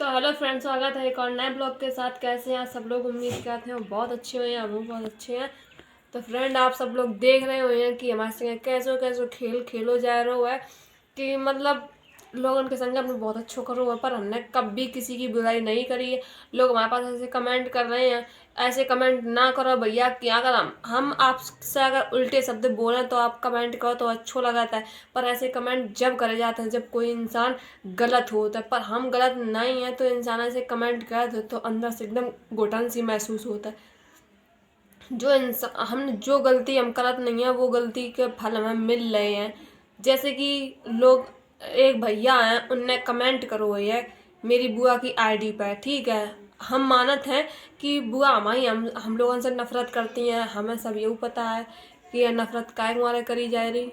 तो hello friends, स्वागत है एक और नए ब्लॉग के साथ। कैसे हैं सब लोग? उम्मीद करते हैं बहुत अच्छे हुए हैं, हम बहुत अच्छे हैं। तो फ्रेंड, आप सब लोग देख रहे हुए हैं कि हमारे संग कैसो कैसो खेल खेलो जा रहा है कि मतलब लोगों के संग हमने बहुत अच्छो करो है, पर हमने कभी किसी की बुराई नहीं करी है। लोग हमारे पास ऐसे कमेंट कर रहे हैं, ऐसे कमेंट ना करो भैया। कि अगर हम आपसे अगर उल्टे शब्द बोलें तो आप कमेंट करो तो अच्छो लगाता है, पर ऐसे कमेंट जब करे जाते हैं जब कोई इंसान गलत होता है। पर हम गलत नहीं है तो इंसान ऐसे कमेंट कर दे तो अंदर से एकदम घुटन सी महसूस होता है। जो इंसान हम जो गलती हम करत नहीं है वो गलती के फल हमें मिल रहे हैं। जैसे कि लोग, एक भैया हैं, उनने कमेंट करो है मेरी बुआ की आईडी पर, ठीक है। हम मानत हैं कि बुआ हमारी हम लोगों से नफरत करती हैं, हमें सब यही पता है कि यह नफरत काहे मारे करी जा रही।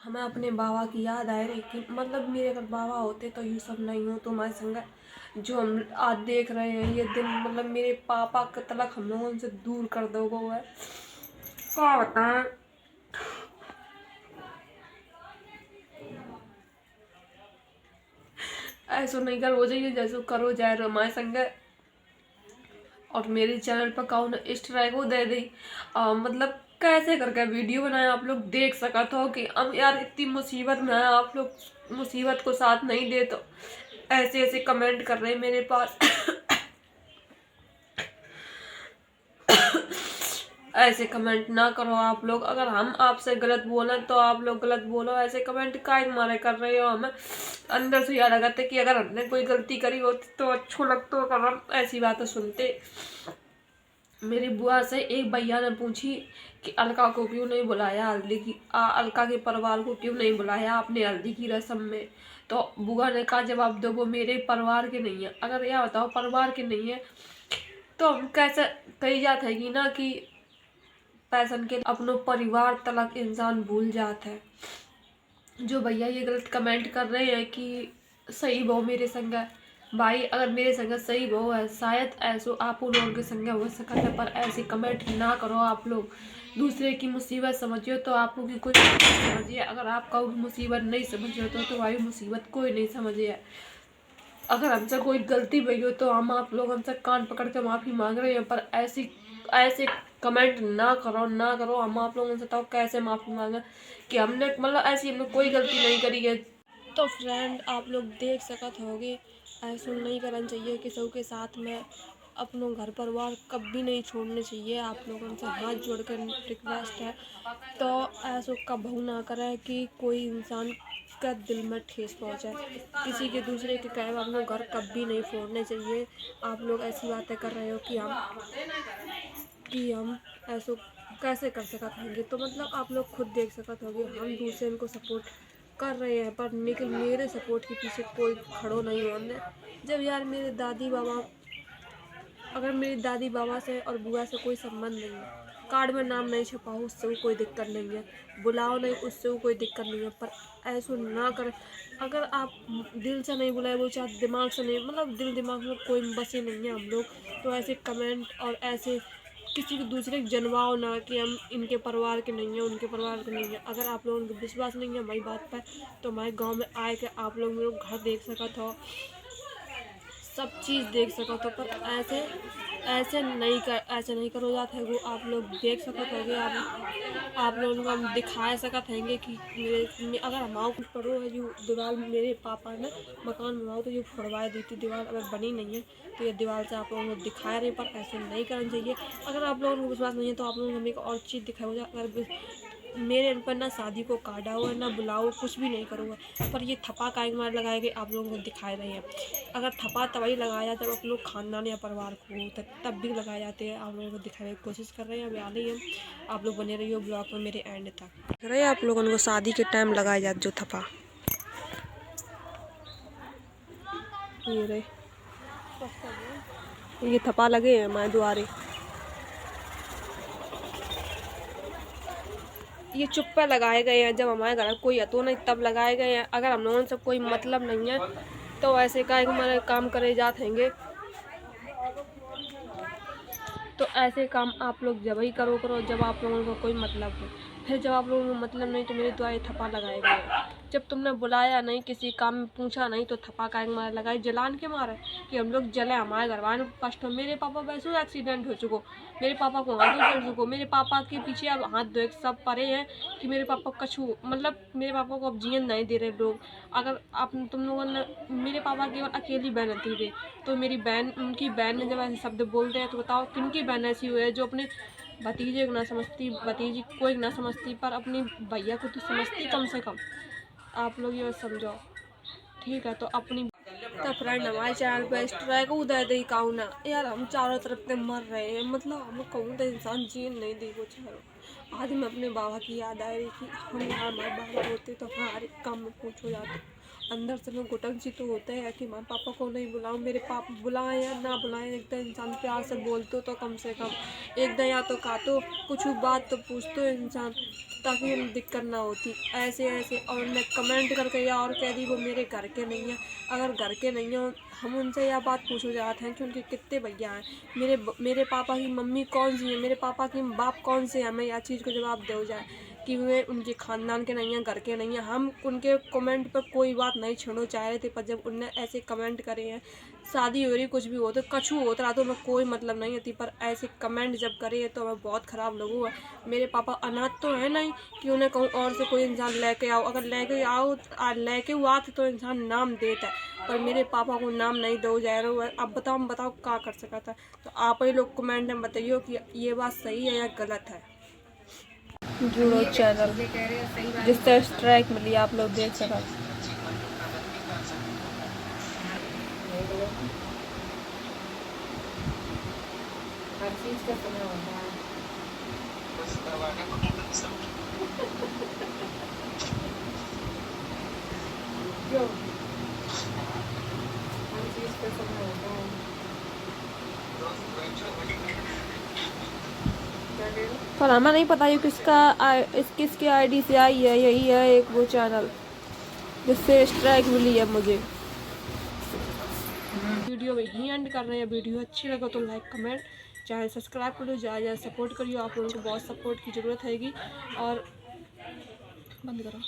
हमें अपने बाबा की याद आ रही कि मतलब मेरे अगर बाबा होते तो ये सब नहीं हो। तो हमारे संग जो हम आज देख रहे हैं ये दिन, मतलब मेरे पापा के तलक हम लोगों से दूर कर दोगे है। क्या बताएं। ऐसा नहीं करो जाइए जैसे करो जाए रहो हमारे संग। और मेरे चैनल पर काउन स्ट्राइक को दे दी। मतलब कैसे करके वीडियो बनाए आप लोग देख सका तो कि अब यार इतनी मुसीबत में है, आप लोग मुसीबत को साथ नहीं दे तो ऐसे ऐसे कमेंट कर रहे हैं मेरे पास। ऐसे कमेंट ना करो आप लोग। अगर हम आपसे गलत बोले तो आप लोग गलत बोलो। ऐसे कमेंट काहे मारे कर रहे हो? हमें अंदर से याद लगता है कि अगर हमने कोई गलती करी होती तो अच्छो लगता, अगर हम ऐसी बातें सुनते। मेरी बुआ से एक भैया ने पूछी कि अलका को क्यों नहीं बुलाया हल्दी की, अलका के परिवार को क्यों नहीं बुलाया आपने हल्दी की रस्म में। तो बुआ ने कहा जवाब दो वो मेरे परिवार के नहीं है। अगर यह बताओ परिवार के नहीं है तो हम कैसे कही जाते है कि ना कि पैसन के अपनों परिवार तलक इंसान भूल जाता है। जो भैया ये गलत कमेंट कर रहे हैं कि सही बहु मेरे संग है, भाई अगर मेरे संग सही बहु है शायद ऐसो आप लोगों के संग हो सकता है, पर ऐसे कमेंट ना करो आप लोग। दूसरे की मुसीबत समझियो तो आप लोग की कोई समझिए, अगर आप कहोगे मुसीबत नहीं समझियो तो भाई मुसीबत कोई नहीं समझिए। अगर हमसे कोई गलती हुई हो तो हम आप लोग हमसे कान पकड़ के माफ़ी मांग रहे हैं, पर ऐसी ऐसे कमेंट ना करो ना करो। हम आप लोगों से तो कैसे माफ़ी मांगे कि हमने मतलब ऐसी हमने कोई गलती नहीं करी है। तो फ्रेंड, आप लोग देख सकत होगे ऐसा नहीं करना चाहिए कि सबके साथ में अपनों घर परिवार कभी नहीं छोड़ने चाहिए। आप लोगों से हाथ जोड़कर रिक्वेस्ट है तो ऐसा कबहू ना करें कि कोई इंसान का दिल में ठेस पहुंचे। किसी के दूसरे के कहे अपना घर कभी नहीं फोड़ने चाहिए। आप लोग ऐसी बातें कर रहे हो कि हम ऐसा कैसे कर सकते होंगे। तो मतलब आप लोग खुद देख सकते होंगे हम दूसरे को सपोर्ट कर रहे हैं, पर लेकिन मेरे सपोर्ट के पीछे कोई खड़ो नहीं होने। जब यार मेरे दादी बाबा, अगर मेरी दादी बाबा से और बुआ से कोई संबंध नहीं है, कार्ड में नाम नहीं छपा हो उससे भी कोई दिक्कत नहीं है, बुलाओ नहीं उससे भी कोई दिक्कत नहीं है, पर ऐसा ना करें। अगर आप दिल से नहीं बुलाए वो चाहे दिमाग से नहीं, मतलब दिल दिमाग में कोई बसे नहीं है हम लोग। तो ऐसे कमेंट और ऐसे किसी के दूसरे के जनवाओ ना कि हम इनके परिवार के नहीं हैं उनके परिवार के नहीं है। अगर आप लोगों को विश्वास नहीं है हमारी बात पर तो हमारे गांव में आए के आप लोग मेरे घर देख सकते हो, सब चीज़ देख सको तो। पर ऐसे ऐसे नहीं करो जाते है वो आप लोग देख सकते होगे। आप लोगों को हम दिखा सकते हैंगे कि अगर हमारे कुछ पड़ो है जो दीवार मेरे पापा ने मकान बनाओ तो ये फुड़वाए दी थी दीवार, अगर बनी नहीं है तो ये दीवार से आप लोगों को दिखाया रहे, पर ऐसे नहीं करना चाहिए। अगर आप लोगों को विश्वास नहीं है तो आप लोगों को हमें एक और चीज़ दिखाई हो जाए। अगर मेरे इन पर ना शादी को काटा हुआ है ना बुलाओ कुछ भी नहीं करूँगा, पर ये थप्पा काहे मार लगाए गए आप लोगों को दिखाए रहे हैं। अगर थप्पा तभी लगाया जब आप लोग खानदान या परिवार को तब भी लगाए जाते हैं। आप लोगों को दिखाने की कोशिश कर रहे हैं, अभी आ रही है। आप लोग बने रहिए ब्लॉग में मेरे एंड तक। देख रहे हैं आप लोगों को शादी के टाइम लगाया जाता जो थप्पा, ये थप्पा लगे हैं हमारे द्वारे। ये चुप पे लगाए गए हैं जब हमारे घर कोई हतो नहीं तब लगाए गए हैं। अगर हम लोगों से कोई मतलब नहीं है तो ऐसे का हमारे काम करे जाते हैंगे। तो ऐसे काम आप लोग जब ही करो जब आप लोगों को कोई मतलब हो। फिर जब आप लोगों को मतलब नहीं तो मेरे द्वारा थप्पा लगाए गए हैं। जब तुमने बुलाया नहीं, किसी काम में पूछा नहीं, तो थप्पा काहे के मारे लगाई, जलान के मारे कि हम लोग जले, हमारे घर वालों को कष्ट हो। मेरे पापा वैसे एक्सीडेंट हो चुको, मेरे पापा को हाथ चढ़ चुको, मेरे पापा के पीछे अब हाथ धोए सब पड़े हैं कि मेरे पापा कछु मतलब मेरे पापा को अब जीवन नहीं दे रहे लोग। अगर आप तुम लोगों ने, मेरे पापा केवल अकेली बहन थी वे, तो मेरी बहन, उनकी बहन ने जब ऐसे शब्द बोलते हैं तो बताओ किनकी बहन ऐसी हुई है जो अपने भतीजे को ना समझती, भतीजी को ना समझती, पर अपनी भैया को तो समझती कम से कम। आप लोग ये समझो, ठीक है। तो अपनी तो फ्रेंड हमारे चैनल पर स्ट्राइक उदय दे काऊ ना यार, हम चारों तरफ से मर रहे हैं, मतलब हम कहूँ तो इंसान जीन नहीं दी कुछ है। आज मैं अपने बाबा की याद आ रही कि हम यार हमारे बाबा होते तो हमारे काम में पूछो जाते। अंदर से मैं घुटन सी तो होता है कि हमारे पापा को नहीं बुलाऊं, मेरे पापा बुलाएं या ना बुलाएं, एक तो इंसान प्यार से बोलते तो कम से कम एक दया तो का तो कुछ बात तो पूछते इंसान, ताकि हमें दिक्कत ना होती ऐसे ऐसे। और मैं कमेंट करके या और कह दी वो मेरे घर के नहीं है, अगर घर के नहीं हो हम उनसे यह बात पूछो जाते हैं कि उनके कितने भैया हैं, मेरे पापा की मम्मी कौन सी है, मेरे पापा की बाप कौन से हैं, हमें यह चीज़ को जवाब दे जाए कि वे उनके ख़ानदान के नहीं हैं, घर के नहीं हैं। हम उनके कमेंट पर कोई बात नहीं छेड़ना चाह रहे थे, पर जब उनने ऐसे कमेंट करे हैं, शादी हो रही कुछ भी हो तो कछु होता रहा तो मैं कोई मतलब नहीं होती, पर ऐसे कमेंट जब करे तो मैं बहुत ख़राब लगूँ। मेरे पापा अनाथ तो है नहीं कि उन्हें कहूँ और से कोई इंसान लेके आओ, अगर लेके आओ लेके हुआ तो इंसान नाम देता है, पर मेरे पापा को नाम नहीं दो जा रहा है। अब बताओ क्या कर सका था। तो आप ही लोग कमेंट में बताइए कि ये बात सही है या गलत है। जुड़ो चैनल जिससे स्ट्राइक मिली, आप लोग देख सका। हर चीज का समय होता है। क्यों? हर चीज का समय होता है। पर हमें नहीं पता ये किसके आईडी से आई है, यही है एक वो चैनल जिससे स्ट्राइक मिली है मुझे। वीडियो में ही एंड कर रहे हैं। वीडियो अच्छी लगे तो लाइक कमेंट चाहे सब्सक्राइब करो, ज़्यादा सपोर्ट करिए, आप लोगों को बहुत सपोर्ट की ज़रूरत हैगी। और बंद करो।